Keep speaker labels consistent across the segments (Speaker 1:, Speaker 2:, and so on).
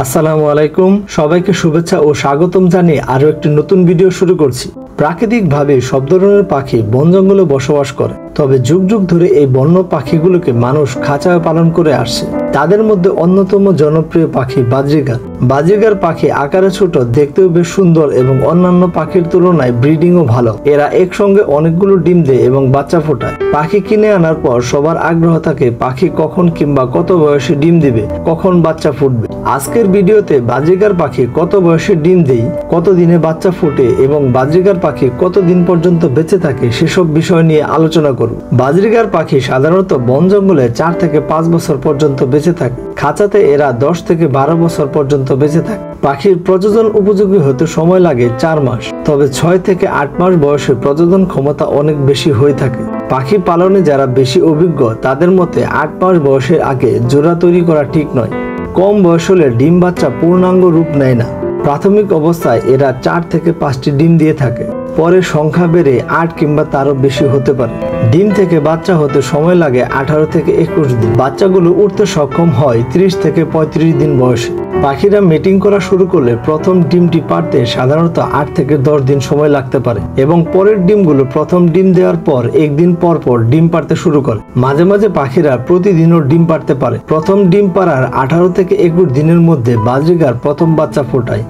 Speaker 1: আসসালামু আলাইকুম, সবাইকে শুভেচ্ছা ও স্বাগতম জানিয়ে আরো একটি নতুন ভিডিও শুরু করছি। প্রাকৃতিকভাবে সব ধরনের পাখি বন জঙ্গলে বসবাস করে, তবে যুগ যুগ ধরে এই বন্য পাখিগুলোকে মানুষ খাঁচায় পালন করে আসছে। তাদের মধ্যে অন্যতম জনপ্রিয় পাখি বাজরিগার। বাজরিগার পাখি আকারে ছোট, দেখতেও বেশ সুন্দর এবং অন্যান্য পাখির তুলনায় ব্রিডিংও ভালো। এরা একসঙ্গে অনেকগুলো ডিম দেয় এবং বাচ্চা ফোটায়। পাখি কিনে আনার পর সবার আগ্রহ থাকে পাখি কখন কিংবা কত বয়সে ডিম দিবে, কখন বাচ্চা ফুটবে। আজকের ভিডিওতে বাজরিগার পাখি কত বয়সে ডিম দেয়, কত দিনে বাচ্চা ফুটে এবং বাজরিগার পাখি কতদিন পর্যন্ত বেঁচে থাকে সেসব বিষয় নিয়ে আলোচনা করব। বাজরিগার পাখি সাধারণত বন জঙ্গলে 4 থেকে 5 বছর পর্যন্ত বেঁচে থাকে। খাঁচাতে এরা 10 থেকে 12 বছর পর্যন্ত বেঁচে থাকে। পাখির প্রজনন উপযোগী হতে সময় লাগে 4 মাস, তবে 6 থেকে 8 মাস বয়সে প্রজনন ক্ষমতা অনেক বেশি হয়ে থাকে। পাখি পালনে যারা বেশি অভিজ্ঞ তাদের মতে 8 মাস বয়সের আগে জোড়া তৈরি করা ঠিক নয়। কম বয়স হলে ডিম বাচ্চা পূর্ণাঙ্গ রূপ নেয় না। প্রাথমিক অবস্থায় এরা 4 থেকে 5টি ডিম দিয়ে থাকে, পরে সংখ্যা বেড়ে 8 কিংবা তারও বেশি হতে পারে। ডিম থেকে বাচ্চা হতে সময় লাগে 18 থেকে 21 দিন। বাচ্চাগুলো উঠতে সক্ষম হয় 30 থেকে 35 দিন বয়সে। পাখিরা মিটিং করা শুরু করলে প্রথম ডিমটি পারতে সাধারণত 8 থেকে 10 দিন সময় লাগতে পারে এবং পরের ডিমগুলো প্রথম ডিম দেওয়ার পর একদিন পর পর ডিম পারতে শুরু করে। মাঝে মাঝে পাখিরা প্রতিদিনও ডিম পারতে পারে। প্রথম ডিম পারার 18 থেকে 21 দিনের মধ্যে বাজরিগার প্রথম বাচ্চা ফোটায়।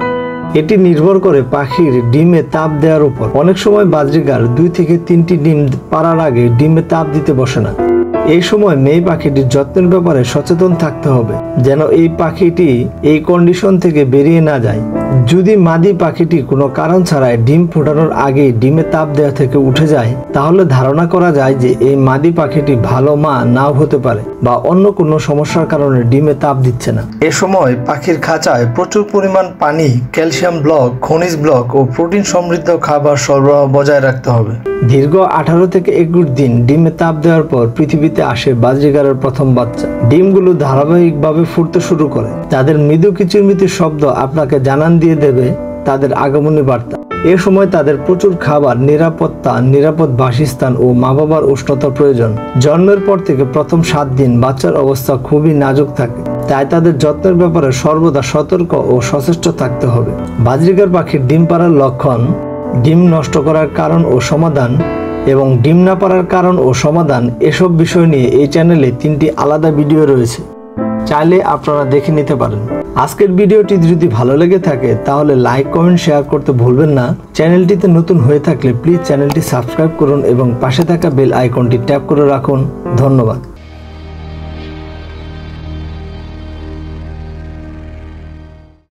Speaker 1: এটি নির্ভর করে পাখির ডিমে তাপ দেওয়ার উপর। অনেক সময় বাজরিগার 2 থেকে 3টি ডিম পারার আগে ডিমে তাপ দিতে বসে না। এই সময় মেয়ে পাখিটির যত্নের ব্যাপারে সচেতন থাকতে হবে যেন এই পাখিটি এই কন্ডিশন থেকে বেরিয়ে না যায়। যদি মাদি পাখিটি কোনো কারণ ছাড়াই ডিম ফোটানোর আগে ডিমে তাপ দেওয়া থেকে উঠে যায়, তাহলে ধারণা করা যায় যে এই মাদি পাখিটি ভালো মা নাও হতে পারে বা অন্য কোনো সমস্যার কারণে ডিমে তাপ দিচ্ছে না। এ সময় পাখির খাঁচায় প্রচুর পরিমাণ পানি, ক্যালসিয়াম ব্লক, খনিজ ব্লক ও প্রোটিন সমৃদ্ধ খাবার সরবরাহ বজায় রাখতে হবে। দীর্ঘ 18 থেকে 21 দিন ডিমে তাপ দেওয়ার পর পৃথিবীতে আসে বাজরিগারের প্রথম বাচ্চা। ডিমগুলো ধারাবাহিকভাবে ফুটতে শুরু করে। তাদের মৃদু কিচিরমিচির শব্দ আপনাকে জানান দিয়ে দেবে তাদের আগমনী বার্তা। এ সময় তাদের প্রচুর খাবার, নিরাপত্তা, নিরাপদ বাসস্থান ও মা বাবার উষ্ণতার প্রয়োজন। জন্মের পর থেকে প্রথম 7 দিন বাচ্চার অবস্থা খুবই নাজুক থাকে, তাই তাদের যত্নের ব্যাপারে সর্বদা সতর্ক ও সচেষ্ট থাকতে হবে। বাজরিগার পাখির ডিম পাড়ার লক্ষণ, ডিম নষ্ট করার কারণ ও সমাধান এবং ডিম না পারার কারণ ও সমাধান, এসব বিষয় নিয়ে এই চ্যানেলে 3টি আলাদা ভিডিও রয়েছে, চাইলে আপনারা দেখে নিতে পারেন। আজকের ভিডিওটি যদি ভালো লেগে থাকে তাহলে লাইক, কমেন্ট, শেয়ার করতে ভুলবেন না। চ্যানেলটিতে নতুন হয়ে থাকলে প্লিজ চ্যানেলটি সাবস্ক্রাইব করুন এবং পাশে থাকা বেল আইকনটি ট্যাপ করে রাখুন। ধন্যবাদ।